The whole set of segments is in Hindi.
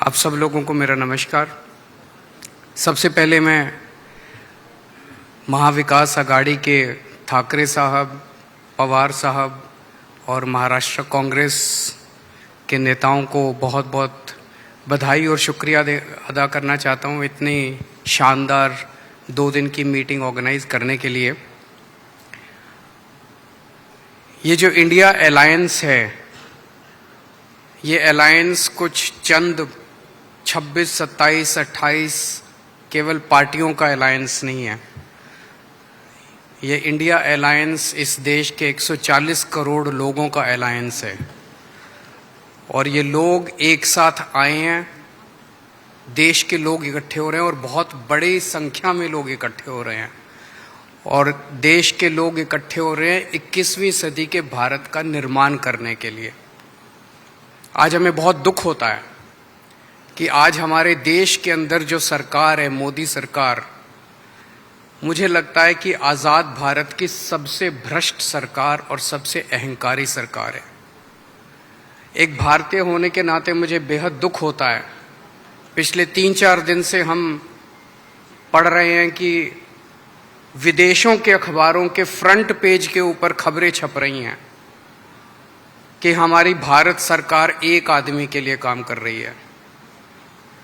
आप सब लोगों को मेरा नमस्कार। सबसे पहले मैं महाविकास आघाड़ी के ठाकरे साहब, पवार साहब और महाराष्ट्र कांग्रेस के नेताओं को बहुत बहुत बधाई और शुक्रिया अदा करना चाहता हूं इतनी शानदार 2 दिन की मीटिंग ऑर्गेनाइज करने के लिए। ये जो इंडिया अलायंस है, ये अलायंस कुछ चंद 26, 27, 28 केवल पार्टियों का अलायंस नहीं है। ये इंडिया अलायंस इस देश के 140 करोड़ लोगों का अलायंस है और ये लोग एक साथ आए हैं। देश के लोग इकट्ठे हो रहे हैं और बहुत बड़ी संख्या में लोग इकट्ठे हो रहे हैं और देश के लोग इकट्ठे हो रहे हैं 21वीं सदी के भारत का निर्माण करने के लिए। आज हमें बहुत दुख होता है कि आज हमारे देश के अंदर जो सरकार है, मोदी सरकार, मुझे लगता है कि आज़ाद भारत की सबसे भ्रष्ट सरकार और सबसे अहंकारी सरकार है। एक भारतीय होने के नाते मुझे बेहद दुख होता है। पिछले 3-4 दिन से हम पढ़ रहे हैं कि विदेशों के अखबारों के फ्रंट पेज के ऊपर खबरें छप रही हैं कि हमारी भारत सरकार एक आदमी के लिए काम कर रही है।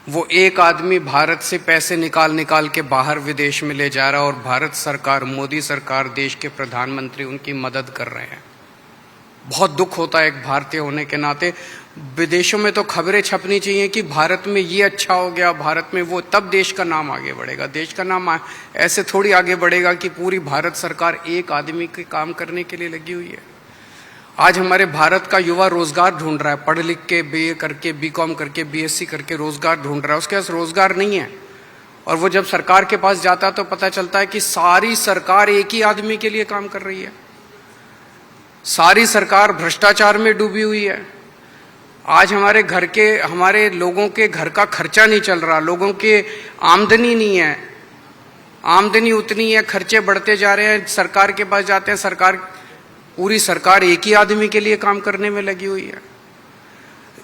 वो एक आदमी भारत से पैसे निकाल के बाहर विदेश में ले जा रहा है और भारत सरकार, मोदी सरकार, देश के प्रधानमंत्री उनकी मदद कर रहे हैं। बहुत दुख होता है एक भारतीय होने के नाते। विदेशों में तो खबरें छपनी चाहिए कि भारत में ये अच्छा हो गया, भारत में वो, तब देश का नाम आगे बढ़ेगा। देश का नाम ऐसे थोड़ी आगे बढ़ेगा कि पूरी भारत सरकार एक आदमी के काम करने के लिए लगी हुई है। आज हमारे भारत का युवा रोजगार ढूंढ रहा है, पढ़ लिख के बीए करके, बीकॉम करके, बीएससी करके रोजगार ढूंढ रहा है। उसके पास रोजगार नहीं है और वो जब सरकार के पास जाता है तो पता चलता है कि सारी सरकार एक ही आदमी के लिए काम कर रही है। सारी सरकार भ्रष्टाचार में डूबी हुई है। आज हमारे लोगों के घर का खर्चा नहीं चल रहा, लोगों के आमदनी नहीं है, आमदनी उतनी है, खर्चे बढ़ते जा रहे हैं। सरकार के पास जाते हैं, पूरी सरकार एक ही आदमी के लिए काम करने में लगी हुई है।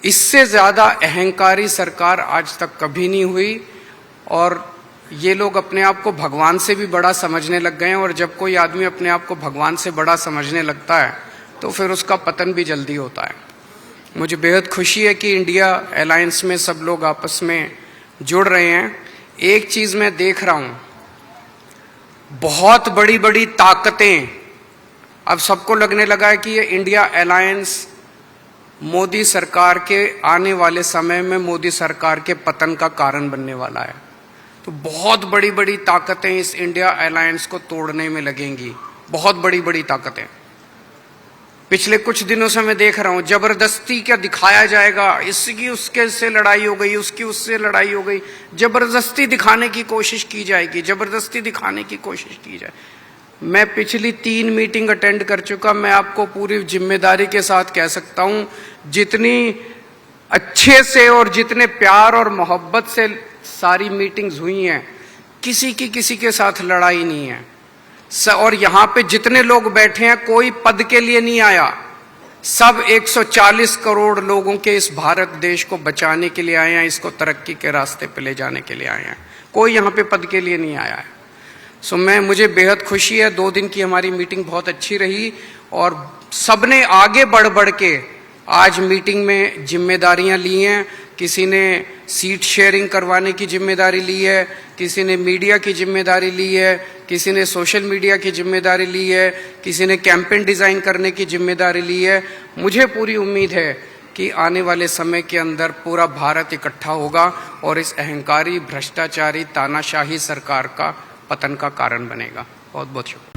इससे ज्यादा अहंकारी सरकार आज तक कभी नहीं हुई और ये लोग अपने आप को भगवान से भी बड़ा समझने लग गए हैं और जब कोई आदमी अपने आप को भगवान से बड़ा समझने लगता है तो फिर उसका पतन भी जल्दी होता है। मुझे बेहद खुशी है कि इंडिया अलायंस में सब लोग आपस में जुड़ रहे हैं। एक चीज मैं देख रहा हूं, बहुत बड़ी बड़ी ताकतें, अब सबको लगने लगा है कि ये इंडिया अलायंस मोदी सरकार के आने वाले समय में मोदी सरकार के पतन का कारण बनने वाला है। तो बहुत बड़ी बड़ी ताकतें इस इंडिया अलायंस को तोड़ने में लगेंगी, बहुत बड़ी बड़ी ताकतें। पिछले कुछ दिनों से मैं देख रहा हूं जबरदस्ती क्या दिखाया जाएगा, इसकी उसके से लड़ाई हो गई, उसकी उससे लड़ाई हो गई, जबरदस्ती दिखाने की कोशिश की जाएगी, जबरदस्ती दिखाने की कोशिश की जाए। मैं पिछली 3 मीटिंग अटेंड कर चुका। मैं आपको पूरी जिम्मेदारी के साथ कह सकता हूं, जितनी अच्छे से और जितने प्यार और मोहब्बत से सारी मीटिंग्स हुई हैं, किसी के साथ लड़ाई नहीं है। और यहां पे जितने लोग बैठे हैं कोई पद के लिए नहीं आया, सब 140 करोड़ लोगों के इस भारत देश को बचाने के लिए आए हैं, इसको तरक्की के रास्ते पे ले जाने के लिए आए हैं। कोई यहां पे पद के लिए नहीं आया है। मुझे बेहद खुशी है। 2 दिन की हमारी मीटिंग बहुत अच्छी रही और सबने आगे बढ़ के आज मीटिंग में जिम्मेदारियां ली हैं। किसी ने सीट शेयरिंग करवाने की जिम्मेदारी ली है, किसी ने मीडिया की जिम्मेदारी ली है, किसी ने सोशल मीडिया की जिम्मेदारी ली है, किसी ने कैंपेन डिजाइन करने की जिम्मेदारी ली है। मुझे पूरी उम्मीद है कि आने वाले समय के अंदर पूरा भारत इकट्ठा होगा और इस अहंकारी, भ्रष्टाचारी, तानाशाही सरकार का पतन का कारण बनेगा। बहुत बहुत शुक्रिया।